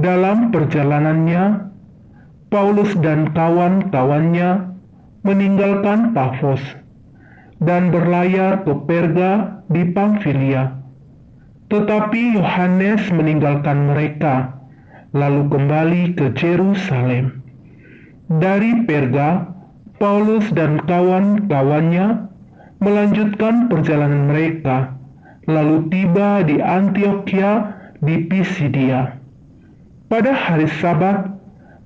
Dalam perjalanannya, Paulus dan kawan-kawannya meninggalkan Pafos dan berlayar ke Perga di Pamfilia. Tetapi Yohanes meninggalkan mereka, lalu kembali ke Yerusalem. Dari Perga, Paulus dan kawan-kawannya melanjutkan perjalanan mereka, lalu tiba di Antiokhia di Pisidia. Pada hari Sabat,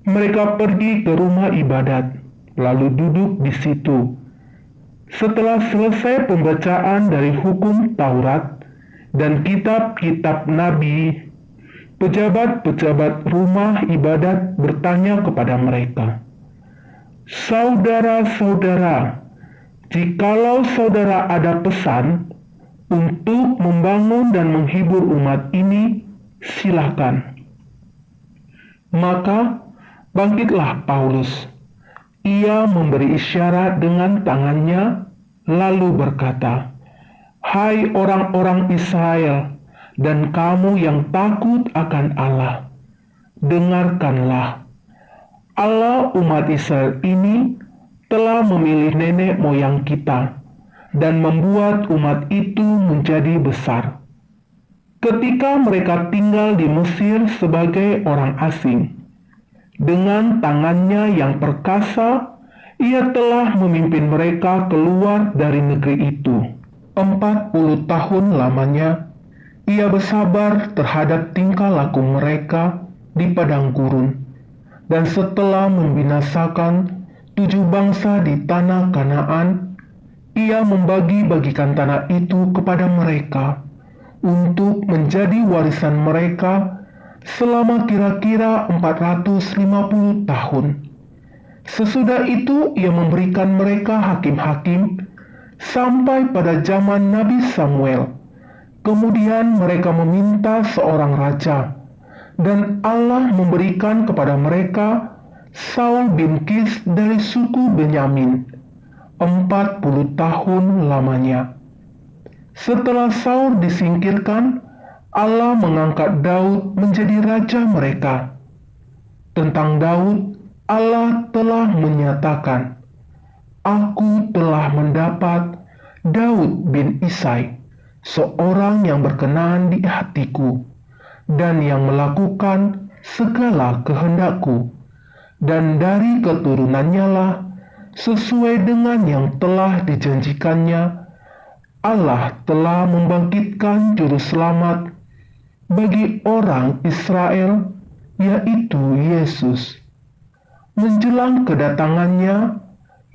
mereka pergi ke rumah ibadat, lalu duduk di situ. Setelah selesai pembacaan dari hukum Taurat dan kitab-kitab Nabi, pejabat-pejabat rumah ibadat bertanya kepada mereka, "Saudara-saudara, jikalau saudara ada pesan untuk membangun dan menghibur umat ini, silakan." Maka bangkitlah Paulus. Ia memberi isyarat dengan tangannya, lalu berkata, "Hai orang-orang Israel dan kamu yang takut akan Allah, dengarkanlah. Allah umat Israel ini telah memilih nenek moyang kita dan membuat umat itu menjadi besar. Ketika mereka tinggal di Mesir sebagai orang asing, dengan tangannya yang perkasa, ia telah memimpin mereka keluar dari negeri itu. 40 tahun lamanya, ia bersabar terhadap tingkah laku mereka di padang gurun. Dan setelah membinasakan 7 bangsa di tanah Kanaan, ia membagi-bagikan tanah itu kepada mereka untuk menjadi warisan mereka selama kira-kira 450 tahun. Sesudah itu ia memberikan mereka hakim-hakim sampai pada zaman Nabi Samuel. Kemudian mereka meminta seorang raja, dan Allah memberikan kepada mereka Saul bin Kis dari suku Benyamin. 40 tahun lamanya. Setelah Saul disingkirkan, Allah mengangkat Daud menjadi raja mereka. Tentang Daud, Allah telah menyatakan, "Aku telah mendapat Daud bin Isai, seorang yang berkenan di hatiku, dan yang melakukan segala kehendakku, dan dari keturunannya lah, sesuai dengan yang telah dijanjikannya, Allah telah membangkitkan juru selamat bagi orang Israel, yaitu Yesus." Menjelang kedatangannya,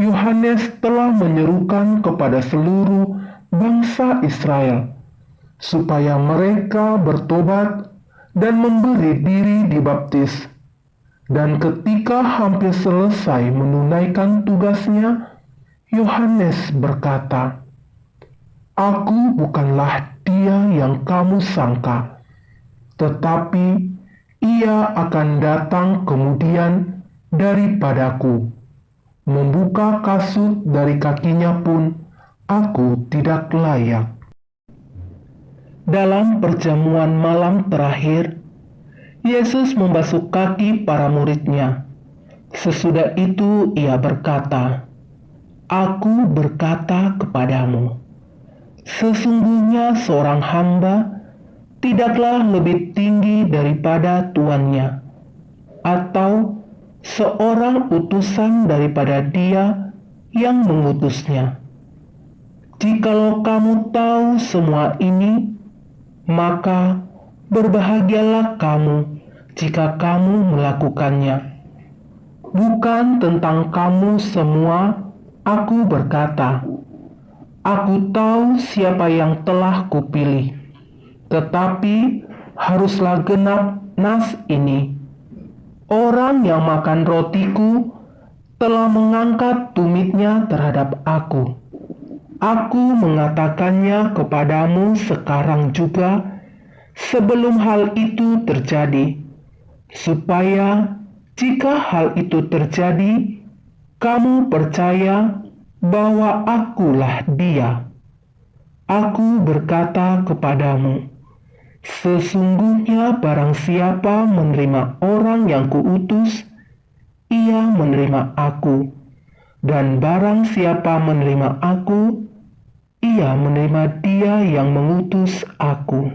Yohanes telah menyerukan kepada seluruh bangsa Israel supaya mereka bertobat dan memberi diri dibaptis. Dan ketika hampir selesai menunaikan tugasnya, Yohanes berkata, "Aku bukanlah dia yang kamu sangka, tetapi ia akan datang kemudian daripadaku. Membuka kasut dari kakinya pun aku tidak layak." Dalam perjamuan malam terakhir, Yesus membasuh kaki para murid-Nya. Sesudah itu ia berkata, "Aku berkata kepadamu, sesungguhnya seorang hamba tidaklah lebih tinggi daripada tuannya, atau seorang utusan daripada dia yang mengutusnya. Jikalau kamu tahu semua ini, maka berbahagialah kamu jika kamu melakukannya. Bukan tentang kamu semua aku berkata. Aku tahu siapa yang telah kupilih, tetapi haruslah genap nas ini. Orang yang makan rotiku telah mengangkat tumitnya terhadap aku. Aku mengatakannya kepadamu sekarang juga, sebelum hal itu terjadi, supaya jika hal itu terjadi, kamu percaya bahwa akulah Dia. Aku berkata kepadamu, Sesungguhnya barang siapa menerima orang yang kuutus, ia menerima aku. Dan barang siapa menerima aku, ia menerima dia yang mengutus aku.